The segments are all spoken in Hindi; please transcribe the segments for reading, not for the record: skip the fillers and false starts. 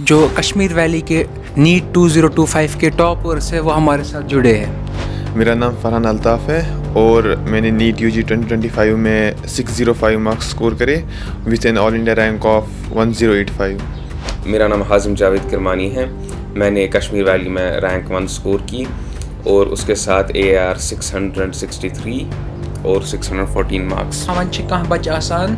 जो कश्मीर वैली के नीट 2025 के टॉपर्स है वो हमारे साथ जुड़े हैं। मेरा नाम फरहान अल्ताफ़ है और मैंने नीट यूजी 2025 में 605 मार्क्स स्कोर करे with an all India rank of 1085। मेरा नाम हाजिम जावेद किरमानी है। मैंने कश्मीर वैली में रैंक 1 स्कोर की और उसके साथ AR 663 और 614 मार्क्स। वन कह बच्चे आसान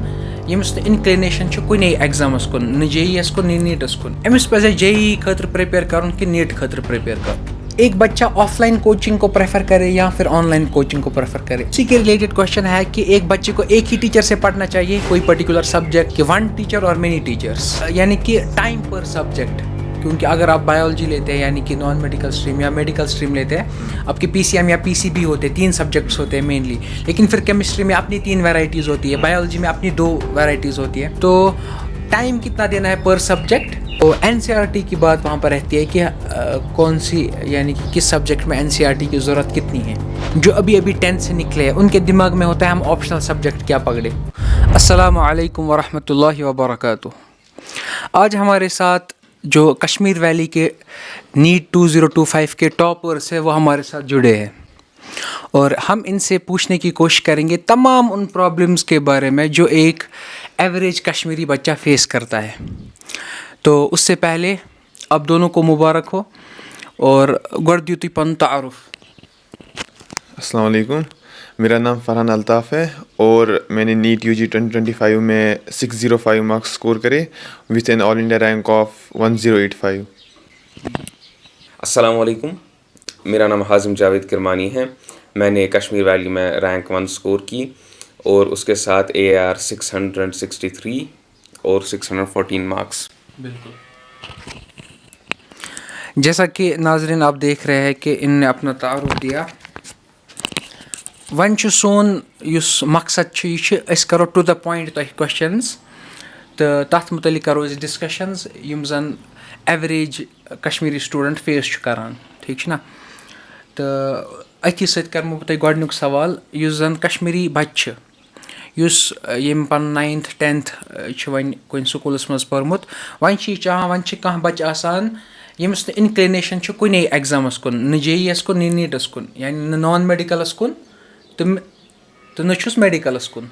यमिस इनक्लिनेशन कुन एग्जामस कुन न JES कुन न नीटस कुन अमिस पे JEE खतर प्रिपेयर कर कि नीट खतर प्रिपेयर कर। एक बच्चा ऑफलाइन कोचिंग को प्रेफर करे या फिर ऑनलाइन कोचिंग को प्रेफर करे। इसी के रिलेटेड क्वेश्चन है कि एक बच्चे को एक ही टीचर से पढ़ना चाहिए कोई पर्टिकुलर सब्जेक्ट कि वन टीचर और मेनी टीचर्स, यानी कि टाइम पर सब्जेक्ट। क्योंकि अगर आप बायोलॉजी लेते हैं यानी कि नॉन मेडिकल स्ट्रीम या मेडिकल स्ट्रीम लेते हैं, आपके PCM या PCB होते हैं, 3 सब्जेक्ट्स होते हैं मेनली। लेकिन फिर केमिस्ट्री में अपनी 3 वैरायटीज़ होती है, बायोलॉजी में अपनी 2 वैरायटीज़ होती है। तो टाइम कितना देना है पर सब्जेक्ट। तो NCERT की बात वहाँ पर रहती है कि कौन सी यानी कि किस सब्जेक्ट में NCERT की ज़रूरत कितनी है। जो अभी 10th से निकले हैं उनके दिमाग में होता है हम ऑप्शनल सब्जेक्ट क्या पकड़े। अस्सलामु अलैकुम वरहमतुल्लाहि वबरकातुहू। आज हमारे साथ जो कश्मीर वैली के नीट 2025 के टॉपर्स है वो हमारे साथ जुड़े हैं और हम इनसे पूछने की कोशिश करेंगे तमाम उन प्रॉब्लम्स के बारे में जो एक एवरेज कश्मीरी बच्चा फेस करता है। तो उससे पहले अब दोनों को मुबारक हो और गुर्दियुति पन तारुफ। अस्सलाम वालेकुम, मेरा नाम फरहान अल्ताफ़ है और मैंने नीट यूजी 2025 में 605 मार्क्स स्कोर करे with an all India rank of 1085। अस्सलाम वालेकुम, मेरा नाम हाजिम जावेद किरमानी है। मैंने कश्मीर वैली में रैंक 1 स्कोर की और उसके साथ AR 663 और 614 मार्क्स। बिल्कुल, जैसा कि नाज़रीन आप देख रहे हैं कि इनने अपना तारुफ दिया। वन सोन युस मकसद यह करो टू द पॉइंट तुम क्वेश्चंस तो तथ मुतलिक करो डिस्कशंस यम जन एवरेज कश्मीरी स्टूडेंट फेस करान, ठीक ना। तो अथी सत करमो बह तुम गोडनुक सवाल युस जन कश्मीरी बच्चे युस यम पन 9th 10th वन कुन स्कूलस मज पर्मुत वन चाहान वन कह बच्चे आसान यमिस इनक्लिनेशन कुन एग्जामस कुन न JES कुन न नीटस कुन, यानी न नॉन मेडिकलस कुन तो नछुस मेडिकलस कुन।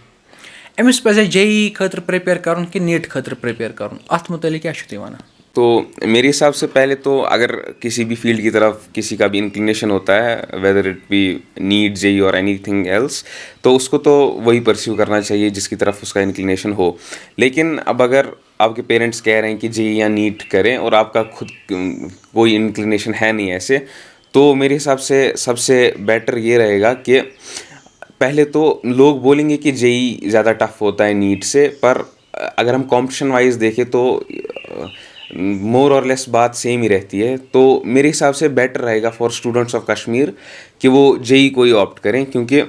अमिस पे JEE खतर प्रिपेयर कर कि नीट खतर प्रिपेयर कर, अत मुतलिक क्या तुम वनान? तो मेरे हिसाब से पहले तो अगर किसी भी फील्ड की तरफ किसी का भी इंक्लिनेशन होता है, whether it be NEET JEE और एनीथिंग एल्स, तो उसको तो वही परस्यू करना चाहिए जिसकी तरफ उसका इंक्लिनेशन हो। लेकिन अब अगर आपके पेरेंट्स कह रहे हैं कि JEE या नीट करें और आपका खुद कोई इंक्लिनेशन है नहीं ऐसे, तो मेरे हिसाब से सबसे बेटर ये रहेगा कि पहले तो लोग बोलेंगे कि JEE ज़्यादा टफ होता है नीट से, पर अगर हम कंपटीशन वाइज देखें तो मोर और लेस बात सेम ही रहती है। तो मेरे हिसाब से बेटर रहेगा फॉर स्टूडेंट्स ऑफ कश्मीर कि वो JEE को ही ऑप्ट करें, क्योंकि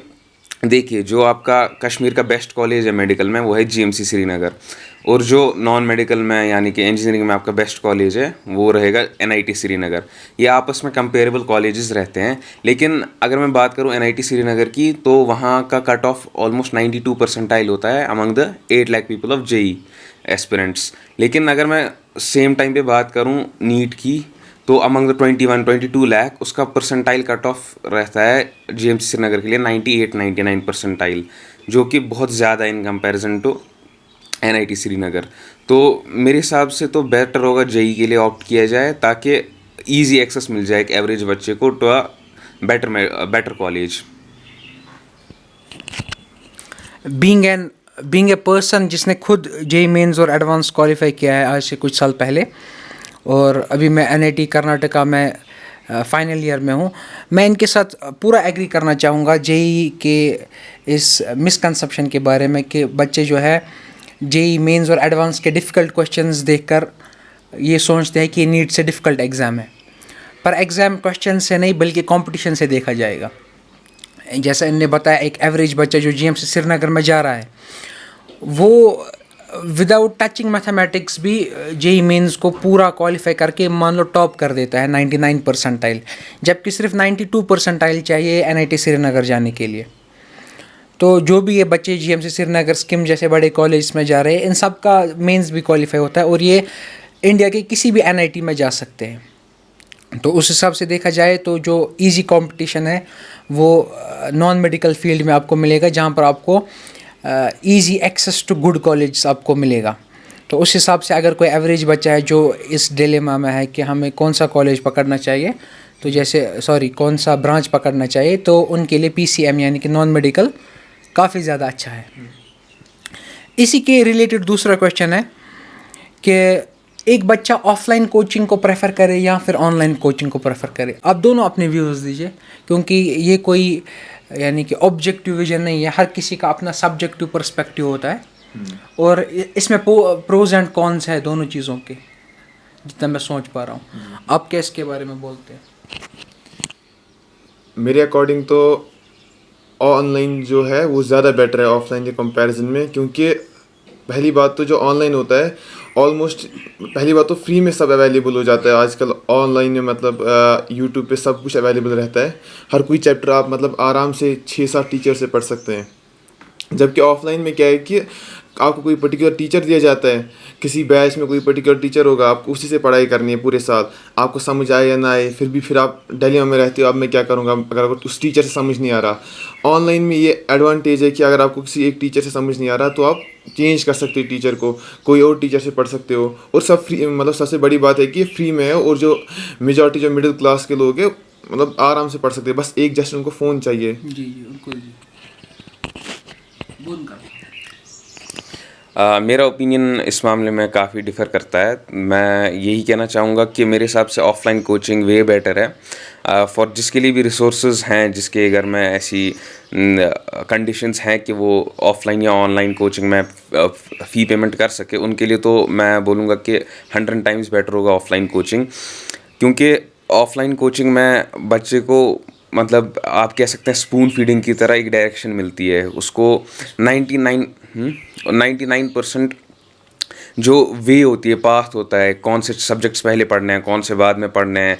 देखिए जो आपका कश्मीर का बेस्ट कॉलेज है मेडिकल में वो है GMC श्रीनगर, और जो नॉन मेडिकल में यानी कि इंजीनियरिंग में आपका बेस्ट कॉलेज है वो रहेगा NIT श्रीनगर। ये आपस में कंपेरेबल कॉलेजेस रहते हैं। लेकिन अगर मैं बात करूँ NIT श्रीनगर की तो वहाँ का कट ऑफ ऑलमोस्ट 92 परसेंटाइल होता है among the 8 lakh people of JEE aspirants. लेकिन अगर मैं सेम टाइम पे बात करूँ नीट की तो अमंग द 21-22 लाख उसका परसेंटाइल कट ऑफ रहता है GMC श्रीनगर के लिए 98-99 परसेंटाइल, जो कि बहुत ज़्यादा in comparison to NIT Srinagar. तो मेरे हिसाब से तो बेटर होगा JEE के लिए ऑप्ट किया जाए ताकि ईजी एक्सेस मिल जाए एक एवरेज बच्चे को to a better college. Being a person जिसने खुद JEE मेंस और एडवांस क्वालिफाई किया है आज से कुछ साल पहले, और अभी मैं NIT कर्नाटका में फाइनल ईयर में हूँ, मैं इनके साथ पूरा एग्री करना चाहूँगा JEE के इस मिसकंसेप्शन के बारे में कि बच्चे जो है JEE मेंस और एडवांस के डिफ़िकल्ट क्वेश्चंस देखकर ये सोचते हैं कि नीट से डिफ़िकल्ट एग्ज़ाम है, पर एग्ज़ाम क्वेश्चन से नहीं बल्कि कंपटीशन से देखा जाएगा। जैसा इनने बताया एक एवरेज बच्चा जो GMC श्रीनगर में जा रहा है वो विदाउट टचिंग मैथमेटिक्स भी JEE मेंस को पूरा क्वालिफाई करके मान लो टॉप कर देता है 99 परसेंटाइल, जबकि सिर्फ 92 परसेंटाइल चाहिए NIT श्रीनगर जाने के लिए। तो जो भी ये बच्चे GMC श्रीनगर स्किम जैसे बड़े कॉलेज में जा रहे हैं इन सब का मेंस भी क्वालिफाई होता है और ये इंडिया के किसी भी एनआईटी में जा सकते हैं। तो उस हिसाब से देखा जाए तो जो इजी कंपटीशन है वो नॉन मेडिकल फील्ड में आपको मिलेगा, जहाँ पर आपको easy access to good college आपको मिलेगा। तो उस हिसाब से अगर कोई एवरेज बच्चा है जो इस डिलेमा में है कि हमें कौन सा कॉलेज पकड़ना चाहिए, तो जैसे कौन सा ब्रांच पकड़ना चाहिए, तो उनके लिए पीसीएम यानी कि नॉन मेडिकल काफ़ी ज़्यादा अच्छा है। इसी के रिलेटेड दूसरा क्वेश्चन है कि एक बच्चा ऑफलाइन कोचिंग को प्रेफर करे या फिर ऑनलाइन कोचिंग को प्रेफर करे। आप दोनों अपने व्यूज़ दीजिए, क्योंकि ये कोई यानी कि ऑब्जेक्टिव विजन नहीं है, हर किसी का अपना सब्जेक्टिव पर्सपेक्टिव होता है और इसमें प्रोज एंड कॉन्स है दोनों चीज़ों के, जितना मैं सोच पा रहा हूँ। आप क्या इसके बारे में बोलते हैं? मेरे अकॉर्डिंग तो ऑनलाइन जो है वो ज़्यादा बेटर है ऑफलाइन के कंपैरिजन में, क्योंकि पहली बात तो जो ऑनलाइन होता है ऑलमोस्ट पहली बात तो फ्री में सब अवेलेबल हो जाता है आजकल ऑनलाइन में, मतलब यूट्यूब पे सब कुछ अवेलेबल रहता है। हर कोई चैप्टर आप मतलब आराम से 6-7 टीचर से पढ़ सकते हैं। जबकि ऑफलाइन में क्या है कि आपको कोई पर्टिकुलर टीचर दिया जाता है, किसी बैच में कोई पर्टिकुलर टीचर होगा, आपको उसी से पढ़ाई करनी है पूरे साल, आपको समझ आए या ना आए, फिर आप डिलेमा में रहते हो अब मैं क्या करूँगा अगर उस टीचर से समझ नहीं आ रहा। ऑनलाइन में ये एडवांटेज है कि अगर आपको किसी एक टीचर से समझ नहीं आ रहा तो आप चेंज कर सकते हो टीचर को, कोई और टीचर से पढ़ सकते हो, और सब फ्री, मतलब सबसे बड़ी बात है कि फ्री में है, और जो मेजॉरिटी जो मिडिल क्लास के लोग हैं मतलब आराम से पढ़ सकते हैं, बस एक जस्ट उनको फ़ोन चाहिए। जी उनको मेरा ओपिनियन इस मामले में काफ़ी डिफ़र करता है। मैं यही कहना चाहूँगा कि मेरे हिसाब से ऑफ़लाइन कोचिंग वे बेटर है फॉर जिसके लिए भी रिसोर्सेज हैं, जिसके घर में ऐसी कंडीशंस हैं कि वो ऑफ़लाइन या ऑनलाइन कोचिंग में फ़ी पेमेंट कर सके, उनके लिए तो मैं बोलूँगा कि 100 टाइम्स बेटर होगा ऑफ़लाइन कोचिंग। क्योंकि ऑफ़लाइन कोचिंग में बच्चे को मतलब आप कह सकते हैं स्पून फीडिंग की तरह एक डायरेक्शन मिलती है उसको। 99% जो वे होती है, पाथ होता है, कौन से सब्जेक्ट्स पहले पढ़ने हैं, कौन से बाद में पढ़ने हैं,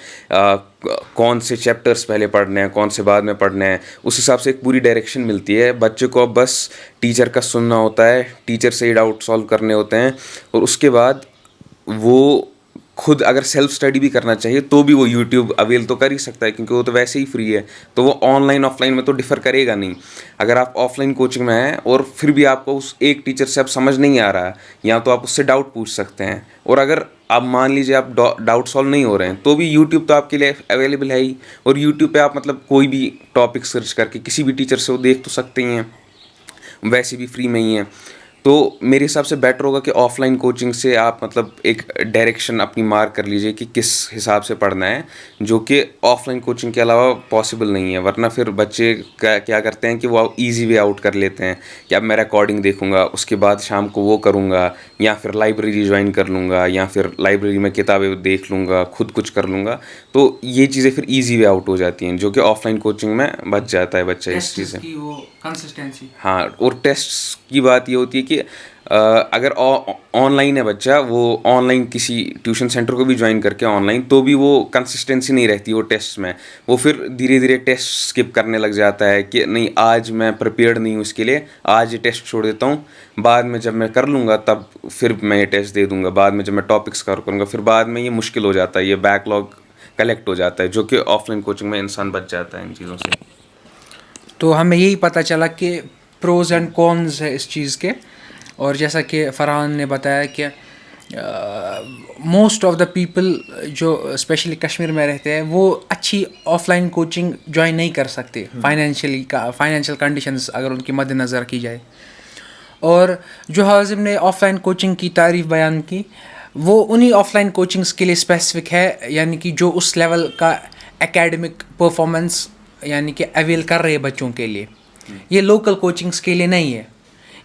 कौन से चैप्टर्स पहले पढ़ने हैं, कौन से बाद में पढ़ने हैं, उस हिसाब से एक पूरी डायरेक्शन मिलती है। बच्चे को अब बस टीचर का सुनना होता है, टीचर से ही डाउट सॉल्व करने होते हैं, और उसके बाद वो खुद अगर सेल्फ स्टडी भी करना चाहिए तो भी वो यूट्यूब अवेल तो कर ही सकता है, क्योंकि वो तो वैसे ही फ्री है। तो वो ऑनलाइन ऑफलाइन में तो डिफ़र करेगा नहीं। अगर आप ऑफलाइन कोचिंग में हैं और फिर भी आपको उस एक टीचर से अब समझ नहीं आ रहा है, या तो आप उससे डाउट पूछ सकते हैं, और अगर आप मान लीजिए आप डाउट सॉल्व नहीं हो रहे हैं तो भी यूट्यूब तो आपके लिए अवेलेबल है ही, और यूट्यूब पे आप मतलब कोई भी टॉपिक सर्च करके किसी भी टीचर से वो देख तो सकते ही हैं, वैसे भी फ्री में ही है। तो मेरे हिसाब से बेटर होगा कि ऑफलाइन कोचिंग से आप मतलब एक डायरेक्शन अपनी मार्क कर लीजिए कि किस हिसाब से पढ़ना है, जो कि ऑफलाइन कोचिंग के अलावा पॉसिबल नहीं है। वरना फिर बच्चे क्या करते हैं कि वो इजी वे आउट कर लेते हैं कि अब मैं रिकॉर्डिंग देखूंगा, उसके बाद शाम को वो करूंगा, या फिर लाइब्रेरी ज्वाइन कर लूँगा, या फिर लाइब्रेरी में किताबें देख लूँगा, खुद कुछ कर लूँगा। तो ये चीज़ें फिर ईजी वे आउट हो जाती हैं, जो कि ऑफलाइन कोचिंग में बच जाता है बच्चा इस चीज़ से। कंसिस्टेंसी। हाँ, और टेस्ट की बात ये होती है कि अगर ऑनलाइन है बच्चा, वो ऑनलाइन किसी ट्यूशन सेंटर को भी ज्वाइन करके ऑनलाइन, तो भी वो कंसिस्टेंसी नहीं रहती वो टेस्ट में। वो फिर धीरे धीरे टेस्ट स्किप करने लग जाता है कि नहीं आज मैं प्रिपेयर्ड नहीं हूँ इसके लिए, आज ये टेस्ट छोड़ देता हूँ, बाद में जब मैं कर लूँगा तब फिर मैं ये टेस्ट दे दूँगा, बाद में जब मैं टॉपिक्स कवर करूँगा, फिर बाद में ये मुश्किल हो जाता है, ये बैकलॉग कलेक्ट हो जाता है, जो कि ऑफलाइन कोचिंग में इंसान बच जाता है इन चीज़ों से। तो हमें यही पता चला कि प्रोज एंड कॉन्स है इस चीज़ के, और जैसा कि फरहान ने बताया कि मोस्ट ऑफ द पीपल जो स्पेशली कश्मीर में रहते हैं वो अच्छी ऑफलाइन कोचिंग ज्वाइन नहीं कर सकते, फाइनेंशियल कंडीशंस अगर उनकी मद्देनज़र की जाए। और जो हाजिम ने ऑफलाइन कोचिंग की तारीफ़ बयान की, वो उन्हीं ऑफलाइन कोचिंग्स के लिए स्पेसिफिक है, यानी कि जो उस लेवल का एकेडमिक परफॉर्मेंस यानी कि अवेल कर रहे बच्चों के लिए। ये लोकल कोचिंग्स के लिए नहीं है,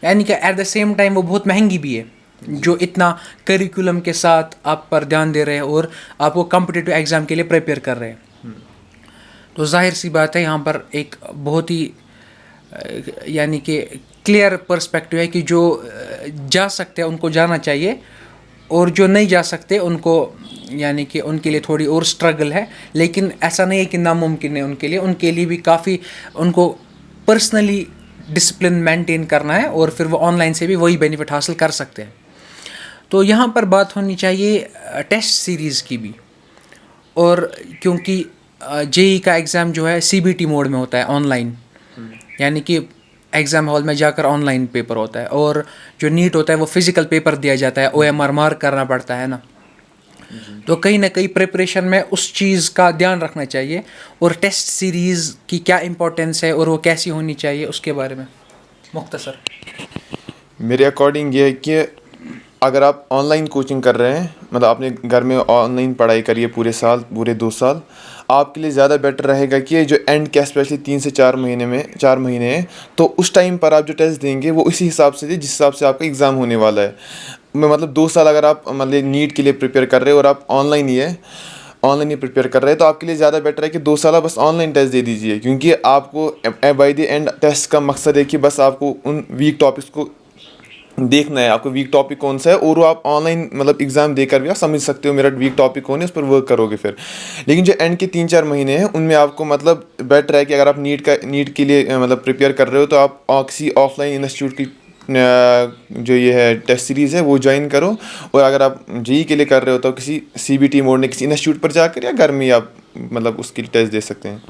यानी कि एट द सेम टाइम वो बहुत महंगी भी है, जो इतना करिकुलम के साथ आप पर ध्यान दे रहे हैं और आपको कॉम्पिटिटिव एग्ज़ाम के लिए प्रिपेयर कर रहे हैं। तो जाहिर सी बात है यहाँ पर एक बहुत ही यानी कि क्लियर पर्सपेक्टिव है कि जो जा सकते हैं उनको जाना चाहिए, और जो नहीं जा सकते उनको यानी कि उनके लिए थोड़ी और स्ट्रगल है। लेकिन ऐसा नहीं है कि नामुमकिन है उनके लिए भी काफ़ी उनको पर्सनली डिसिप्लिन मेंटेन करना है, और फिर वो ऑनलाइन से भी वही बेनिफिट हासिल कर सकते हैं। तो यहाँ पर बात होनी चाहिए टेस्ट सीरीज़ की भी। और क्योंकि जेई का एग्ज़ाम जो है सीबीटी मोड में होता है, ऑनलाइन, यानी कि एग्ज़ाम हॉल में जाकर ऑनलाइन पेपर होता है, और जो नीट होता है वो फिज़िकल पेपर दिया जाता है, ओएमआर मार्क करना पड़ता है ना। तो कहीं ना कहीं प्रिपरेशन में उस चीज़ का ध्यान रखना चाहिए, और टेस्ट सीरीज़ की क्या इम्पोर्टेंस है और वो कैसी होनी चाहिए उसके बारे में मुख्तसर। मेरे अकॉर्डिंग ये है कि अगर आप ऑनलाइन कोचिंग कर रहे हैं, मतलब आपने घर में ऑनलाइन पढ़ाई करी है पूरे साल, पूरे 2 साल, आपके लिए ज़्यादा बेटर रहेगा कि जो एंड के स्पेशली 3 से 4 महीने हैं, तो उस टाइम पर आप जो टेस्ट देंगे वो इसी हिसाब से दे जिस हिसाब से आपका एग्ज़ाम होने वाला है। मैं मतलब 2 साल अगर आप मतलब नीट के लिए प्रिपेयर कर रहे हो और आप ऑनलाइन ही प्रिपेयर कर रहे हैं, तो आपके लिए ज़्यादा बेटर है कि 2 साल आप बस ऑनलाइन टेस्ट दे दीजिए, क्योंकि आपको बाय द एंड टेस्ट का मकसद है कि बस आपको उन वीक टॉपिक्स को देखना है, आपको वीक टॉपिक कौन सा है, और वो आप ऑनलाइन मतलब एग्जाम देकर भी आप समझ सकते हो मेरा वीक टॉपिक कौन है, उस पर वर्क करोगे फिर। लेकिन जो एंड के 3-4 महीने हैं उनमें आपको मतलब बेटर है कि अगर आप नीट के लिए मतलब प्रिपेयर कर रहे हो, तो आप किसी ऑफलाइन इंस्टीट्यूट की जो ये है टेस्ट सीरीज़ है वो ज्वाइन करो, और अगर आप जेई के लिए कर रहे हो तो किसी सीबीटी मोड ने किसी इंस्टीट्यूट पर जाकर या घर में ही आप मतलब उसकी टेस्ट दे सकते हैं।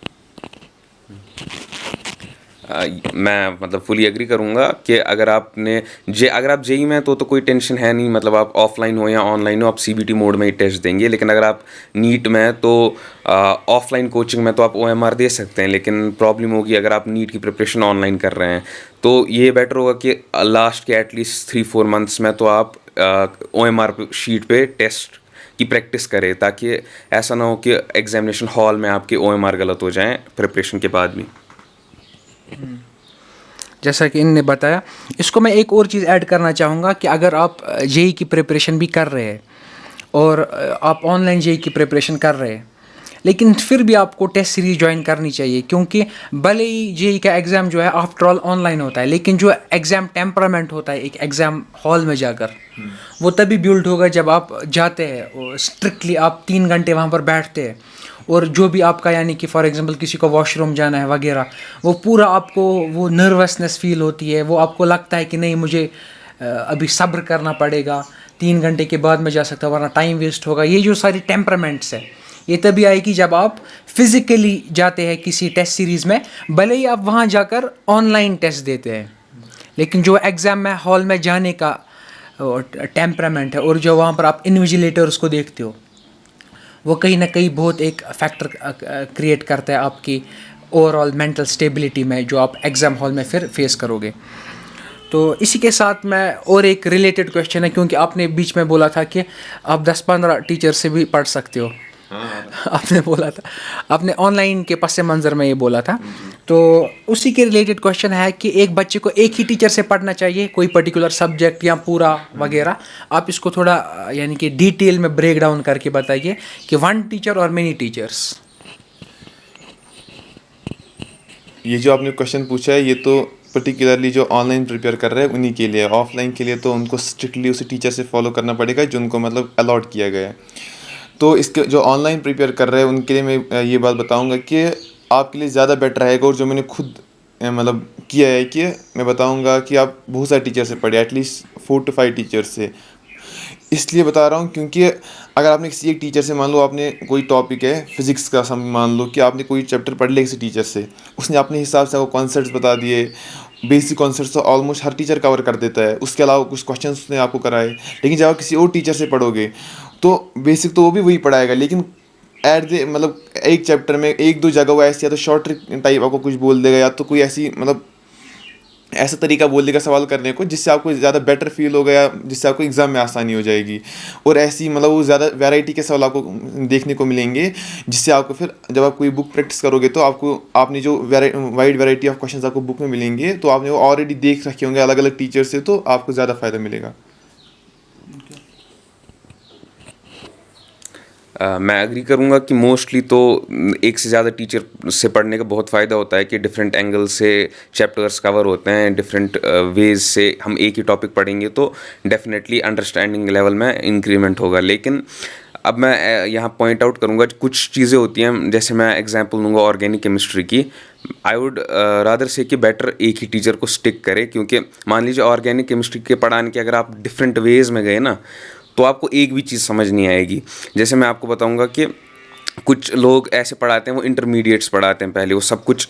मैं मतलब फुली एग्री करूँगा कि अगर आप जेई में तो कोई टेंशन है नहीं, मतलब आप ऑफलाइन हो या ऑनलाइन हो, आप सीबीटी मोड में ही टेस्ट देंगे। लेकिन अगर आप नीट में हैं तो ऑफलाइन कोचिंग में तो आप ओएमआर दे सकते हैं, लेकिन प्रॉब्लम होगी अगर आप नीट की प्रिपरेशन ऑनलाइन कर रहे हैं, तो ये बेटर होगा कि लास्ट के एटलीस्ट 3-4 मंथ्स में तो आप ओएमआर शीट पे टेस्ट की प्रैक्टिस करें, ताकि ऐसा ना हो कि एग्जामिनेशन हॉल में आपके ओएमआर गलत हो जाएं प्रिपरेशन के बाद भी। जैसा कि इनने बताया, इसको मैं एक और चीज़ ऐड करना चाहूँगा कि अगर आप जेई की प्रिपरेशन भी कर रहे हैं और आप ऑनलाइन जेई की प्रिपरेशन कर रहे हैं, लेकिन फिर भी आपको टेस्ट सीरीज ज्वाइन करनी चाहिए, क्योंकि भले ही जेई का एग्ज़ाम जो है आफ्टर ऑल ऑनलाइन होता है, लेकिन जो एग्ज़ाम टेम्परामेंट होता है एक एग्ज़ाम हॉल में जाकर, वो तभी बिल्ड होगा जब आप जाते हैं, स्ट्रिक्टली आप 3 घंटे वहाँ पर बैठते हैं, और जो भी आपका यानी कि फॉर एग्जांपल किसी को वॉशरूम जाना है वगैरह, वो पूरा आपको वो नर्वसनेस फील होती है, वो आपको लगता है कि नहीं मुझे अभी सब्र करना पड़ेगा, 3 घंटे के बाद मैं जा सकता हूँ वरना टाइम वेस्ट होगा। ये जो सारी टेम्परामेंट्स है ये तभी आएगी जब आप फिज़िकली जाते हैं किसी टेस्ट सीरीज़ में, भले ही आप वहाँ जाकर ऑनलाइन टेस्ट देते हैं, लेकिन जो एग्ज़ाम में हॉल में जाने का टेम्परामेंट है और जो वहाँ पर आप इन्विजिलेटर्स को देखते हो, वो कहीं ना कहीं बहुत एक फैक्टर क्रिएट करता है आपकी ओवरऑल मेंटल स्टेबिलिटी में, जो आप एग्ज़ाम हॉल में फिर फेस करोगे। तो इसी के साथ मैं और एक रिलेटेड क्वेश्चन है, क्योंकि आपने बीच में बोला था कि आप 10-15 टीचर से भी पढ़ सकते हो। आपने बोला था, आपने ऑनलाइन के पस मंज़र में ये बोला था, तो उसी के रिलेटेड क्वेश्चन है कि एक बच्चे को एक ही टीचर से पढ़ना चाहिए, कोई पर्टिकुलर सब्जेक्ट या पूरा वगैरह? आप इसको थोड़ा यानी कि डिटेल में ब्रेक डाउन करके बताइए कि 1 टीचर और मेनी टीचर्स। ये जो आपने क्वेश्चन पूछा है ये तो पर्टिकुलरली जो ऑनलाइन प्रिपेयर कर रहे हैं उन्हीं के लिए। ऑफलाइन के लिए तो उनको स्ट्रिक्टली उसी टीचर से फॉलो करना पड़ेगा जो उनको मतलब अलॉट किया गया है। तो इसके जो ऑनलाइन प्रिपेयर कर रहे हैं उनके लिए मैं ये बात बताऊंगा कि आपके लिए ज़्यादा बेटर रहेगा, और जो मैंने खुद मतलब किया है कि मैं बताऊंगा कि आप बहुत सारे टीचर से पढ़े, एटलीस्ट 4 to 5 टीचर से। इसलिए बता रहा हूँ क्योंकि अगर आपने किसी एक टीचर से, मान लो आपने कोई टॉपिक है फिज़िक्स का, मान लो कि आपने कोई चैप्टर पढ़ लिया किसी टीचर से, उसने अपने हिसाब से आपको कॉन्सेप्ट्स बता दिए, बेसिक कॉन्सेप्ट्स तो ऑलमोस्ट हर टीचर कवर कर देता है, उसके अलावा कुछ क्वेश्चंस उसने आपको कराए। लेकिन जब आप किसी और टीचर से पढ़ोगे तो बेसिक तो वो भी वही पढ़ाएगा, लेकिन मतलब एक चैप्टर में 1-2 जगह वो ऐसी या तो शॉर्ट ट्रिक टाइप आपको कुछ बोल देगा, या तो कोई ऐसी मतलब ऐसा तरीका बोल देगा सवाल करने को जिससे आपको ज़्यादा बेटर फील होगा, या जिससे आपको एग्ज़ाम में आसानी हो जाएगी। और ऐसी मतलब वो ज़्यादा वैरायटी के सवाल आपको देखने को मिलेंगे, जिससे आपको फिर जब आप कोई बुक प्रैक्टिस करोगे तो आपने जो वाइड वैरायटी ऑफ क्वेश्चंस आपको बुक में मिलेंगे, तो आपने वो ऑलरेडी देख रखे होंगे अलग अलग टीचर से, तो आपको ज़्यादा फ़ायदा मिलेगा। मैं एग्री करूँगा कि मोस्टली तो एक से ज़्यादा टीचर से पढ़ने का बहुत फ़ायदा होता है कि डिफरेंट एंगल से चैप्टर्स कवर होते हैं, डिफरेंट वेज से हम एक ही टॉपिक पढ़ेंगे तो डेफिनेटली अंडरस्टैंडिंग लेवल में इंक्रीमेंट होगा। लेकिन अब मैं यहाँ पॉइंट आउट करूँगा कुछ चीज़ें होती हैं, जैसे मैं एग्जांपल दूंगा ऑर्गेनिक केमिस्ट्री की। आई वुड रादर से कि बेटर एक ही टीचर को स्टिक करे, क्योंकि मान लीजिए ऑर्गेनिक केमिस्ट्री के पढ़ाने के अगर आप डिफरेंट वेज में गए ना, तो आपको एक भी चीज़ समझ नहीं आएगी। जैसे मैं आपको बताऊँगा कि कुछ लोग ऐसे पढ़ाते हैं, वो इंटरमीडिएट्स पढ़ाते हैं पहले, वो सब कुछ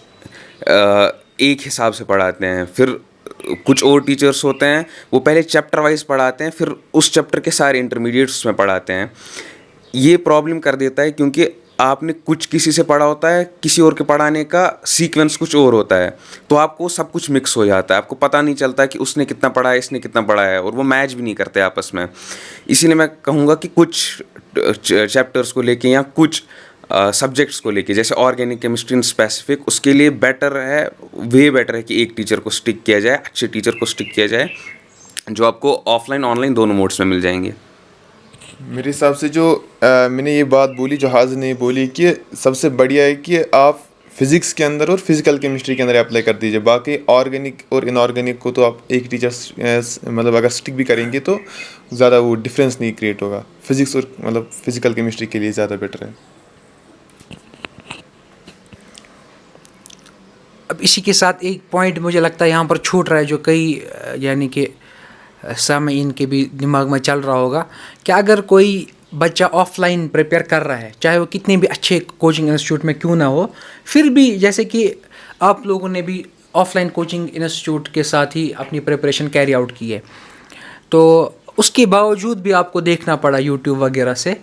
एक हिसाब से पढ़ाते हैं। फिर कुछ और टीचर्स होते हैं, वो पहले चैप्टर वाइज पढ़ाते हैं, फिर उस चैप्टर के सारे इंटरमीडिएट्स उसमें पढ़ाते हैं। ये प्रॉब्लम कर देता है क्योंकि आपने कुछ किसी से पढ़ा होता है, किसी और के पढ़ाने का सीक्वेंस कुछ और होता है, तो आपको सब कुछ मिक्स हो जाता है, आपको पता नहीं चलता कि उसने कितना पढ़ा है, इसने कितना पढ़ा है, और वो मैच भी नहीं करते आपस में। इसीलिए मैं कहूँगा कि कुछ चैप्टर्स को लेके या कुछ सब्जेक्ट्स को लेके, जैसे ऑर्गेनिक केमिस्ट्री इन स्पेसिफिक, उसके लिए बेटर है, वे बेटर है कि एक टीचर को स्टिक किया जाए, अच्छे टीचर को स्टिक किया जाए, जो आपको ऑफलाइन ऑनलाइन दोनों मोड्स में मिल जाएंगे। मेरे हिसाब से जो मैंने ये बात बोली जो हाजिर ने बोली कि सबसे बढ़िया है कि आप फिज़िक्स के अंदर और फिज़िकल केमिस्ट्री के अंदर अप्लाई कर दीजिए। बाकी ऑर्गेनिक और इनऑर्गेनिक को तो आप एक टीचर मतलब अगर स्टिक भी करेंगे तो ज़्यादा वो डिफरेंस नहीं क्रिएट होगा। फिज़िक्स और मतलब फिज़िकल केमिस्ट्री के लिए ज़्यादा बेटर है। अब इसी के साथ एक पॉइंट मुझे लगता है यहाँ पर छूट रहा है, जो कई यानी कि सामीन के भी दिमाग में चल रहा होगा, कि अगर कोई बच्चा ऑफलाइन प्रिपेयर कर रहा है, चाहे वो कितने भी अच्छे कोचिंग इंस्टीट्यूट में क्यों ना हो, फिर भी जैसे कि आप लोगों ने भी ऑफलाइन कोचिंग इंस्टीट्यूट के साथ ही अपनी प्रिपरेशन कैरी आउट की है, तो उसके बावजूद भी आपको देखना पड़ा यूट्यूब वगैरह से,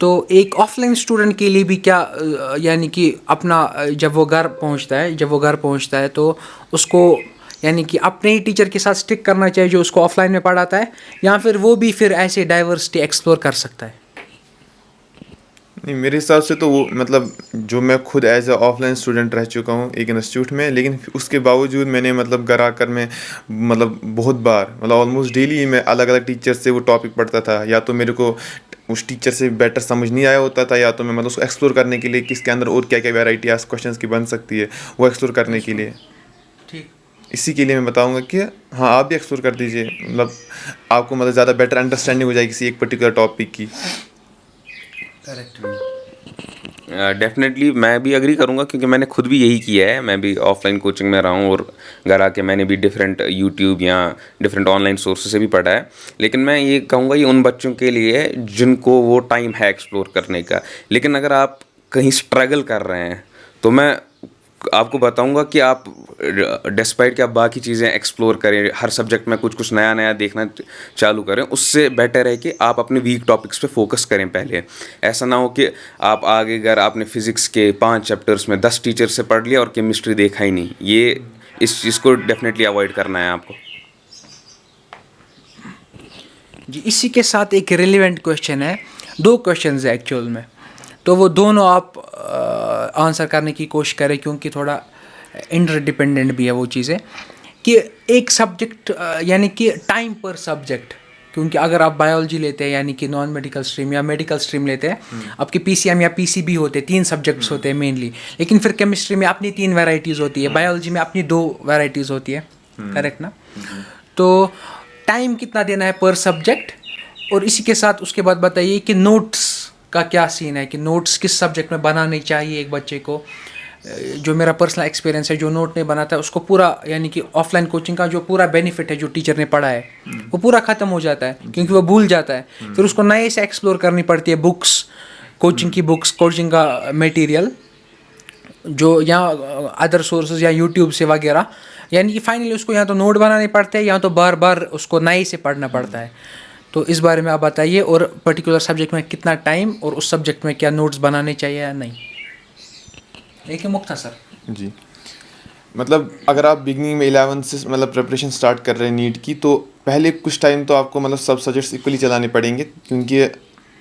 तो एक ऑफलाइन स्टूडेंट के लिए भी क्या यानी कि अपना जब वो घर पहुंचता है तो उसको यानी कि अपने ही टीचर के साथ स्टिक करना चाहिए जो उसको ऑफलाइन में पढ़ाता है, या फिर वो भी फिर ऐसे डाइवर्सिटी एक्सप्लोर कर सकता है? नहीं, मेरे हिसाब से तो वो मतलब जो मैं खुद एज ए ऑफलाइन स्टूडेंट रह चुका हूँ एक इंस्टीट्यूट में, लेकिन उसके बावजूद मैंने मतलब घर आकर मैं मतलब बहुत बार मतलब ऑलमोस्ट डेली मैं अलग अलग टीचर से वो टॉपिक पढ़ता था। या तो मेरे को उस टीचर से बेटर समझ नहीं आया होता था, या तो मैं मतलब उसको एक्सप्लोर करने के लिए कि इसके अंदर और क्या क्या वैरायटी आज क्वेश्चन की बन सकती है वो एक्सप्लोर करने के लिए। ठीक। इसी के लिए मैं बताऊंगा कि हाँ आप भी एक्सप्लोर कर दीजिए, मतलब आपको मतलब ज़्यादा बेटर अंडरस्टैंडिंग हो जाएगी किसी एक पर्टिकुलर टॉपिक की। करेक्ट। डेफिनेटली मैं भी अग्री करूँगा, क्योंकि मैंने खुद भी यही किया है। मैं भी ऑफलाइन कोचिंग में रहा हूँ और घर आके मैंने भी डिफरेंट यूट्यूब या डिफरेंट ऑनलाइन सोर्सेज से भी पढ़ा है। लेकिन मैं ये कहूँगा ये उन बच्चों के लिए है जिनको वो टाइम है एक्सप्लोर करने का। लेकिन अगर आप कहीं स्ट्रगल कर रहे हैं तो मैं आपको बताऊंगा कि आप डिस्पाइट कि आप बाकी चीज़ें एक्सप्लोर करें, हर सब्जेक्ट में कुछ कुछ नया नया देखना चालू करें, उससे बेटर है कि आप अपने वीक टॉपिक्स पे फोकस करें पहले। ऐसा ना हो कि आप आगे अगर आपने फिज़िक्स के 5 चैप्टर्स में 10 टीचर से पढ़ लिया और केमिस्ट्री देखा ही नहीं। ये इस चीज़ को डेफिनेटली अवॉइड करना है आपको। जी, इसी के साथ एक रिलेवेंट क्वेश्चन है, 2 क्वेश्चंस है एक्चुअल में, तो वो दोनों आप आंसर करने की कोशिश करें, क्योंकि थोड़ा इंटरडिपेंडेंट भी है वो चीज़ें, कि एक सब्जेक्ट यानी कि टाइम पर सब्जेक्ट, क्योंकि अगर आप बायोलॉजी लेते हैं यानी कि नॉन मेडिकल स्ट्रीम या मेडिकल स्ट्रीम लेते हैं, आपके पीसीएम या पीसीबी होते हैं, 3 सब्जेक्ट्स होते हैं मेनली, लेकिन फिर केमिस्ट्री में अपनी 3 वैरायटीज़ होती है, बायोलॉजी में अपनी 2 वैरायटीज़ होती है, करेक्ट ना? तो टाइम कितना देना है पर सब्जेक्ट, और इसी के साथ उसके बाद बताइए कि नोट्स का क्या सीन है, कि नोट्स किस सब्जेक्ट में बनाने चाहिए एक बच्चे को। जो मेरा पर्सनल एक्सपीरियंस है, जो नोट नहीं बनाता है उसको पूरा यानी कि ऑफलाइन कोचिंग का जो पूरा बेनिफिट है जो टीचर ने पढ़ा है वो पूरा ख़त्म हो जाता है, क्योंकि वो भूल जाता है। फिर उसको नए से एक्सप्लोर करनी पड़ती है बुक्स, कोचिंग की बुक्स, कोचिंग का मटेरियल जो या अदर सोर्सेज या यूट्यूब से वगैरह, यानी कि फाइनली उसको या तो नोट बनाने पड़ते हैं या तो बार बार उसको नए से पढ़ना पड़ता है। तो इस बारे में आप बताइए, और पर्टिकुलर सब्जेक्ट में कितना टाइम और उस सब्जेक्ट में क्या नोट्स बनाने चाहिए या नहीं, एक मुख्तसर। जी, मतलब अगर आप बिगनिंग में 11 से मतलब प्रिपरेशन स्टार्ट कर रहे हैं नीट की, तो पहले कुछ टाइम तो आपको मतलब सब सब्जेक्ट्स इक्वली चलाने पड़ेंगे, क्योंकि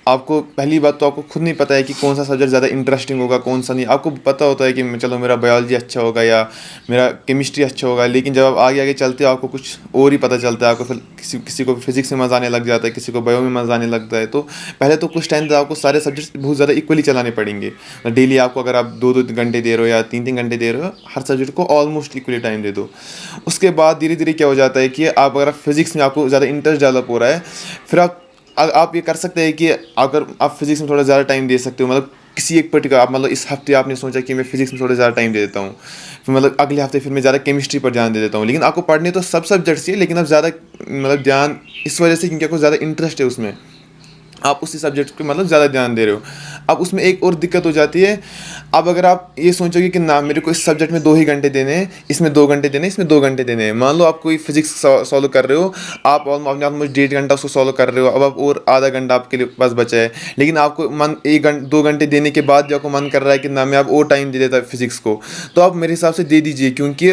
आपको पहली बात तो आपको खुद नहीं पता है कि कौन सा सब्जेक्ट ज़्यादा इंटरेस्टिंग होगा कौन सा नहीं। आपको पता होता है कि चलो मेरा बायोलॉजी अच्छा होगा या मेरा केमिस्ट्री अच्छा होगा, लेकिन जब आप आगे आगे चलते हो आपको कुछ और ही पता चलता है। आपको फिर किसी को फिजिक्स में मज़ा आने लग जाता है, किसी को बायो में मज़ा आने लगता है। तो पहले तो कुछ टाइम तक आपको सारे सब्जेक्ट्स बहुत ज़्यादा इक्वली चलाने पड़ेंगे। डेली आपको अगर आप 2-2 घंटे दे रहे हो या 3-3 घंटे दे रहे हो, हर सब्जेक्ट को ऑलमोस्ट इक्वली टाइम दे दो। उसके बाद धीरे धीरे क्या हो जाता है कि आप अगर फिजिक्स में आपको ज़्यादा इंटरेस्ट डेवलप हो रहा है, फिर आप ये कर सकते हैं कि अगर आप फिजिक्स में थोड़ा ज़्यादा टाइम दे सकते हो, मतलब किसी एक पर्टिकुलर आप मतलब इस हफ्ते आपने सोचा कि मैं फिजिक्स में थोड़ा ज़्यादा टाइम दे देता हूँ, फिर मतलब अगले हफ्ते फिर मैं ज़्यादा केमिस्ट्री पर ध्यान दे देता हूँ। लेकिन आपको पढ़ने तो सब सब्जेक्ट्स ही है, लेकिन आप ज़्यादा मतलब ध्यान इस वजह से क्योंकि आपको ज़्यादा इंटरेस्ट है उसमें, आप उसी सब्जेक्ट पे मतलब ज़्यादा ध्यान दे रहे हो। अब उसमें एक और दिक्कत हो जाती है, अब अगर आप ये सोचोगे कि ना मेरे को इस सब्जेक्ट में 2 ही घंटे देने हैं, इसमें 2 घंटे देने हैं, इसमें 2 घंटे देने हैं। मान लो आप कोई फिजिक्स सॉल्व कर रहे हो, आप ऑलमोस्ट 1.5 घंटा उसको सॉल्व कर रहे हो, अब आप और आधा घंटा आपके लिए पास बचा है, लेकिन आपको मन 2 घंटे देने के बाद जो आपको मन कर रहा है कि ना मैं अब और टाइम दे देता फिजिक्स को, तो आप मेरे हिसाब से दे दीजिए, क्योंकि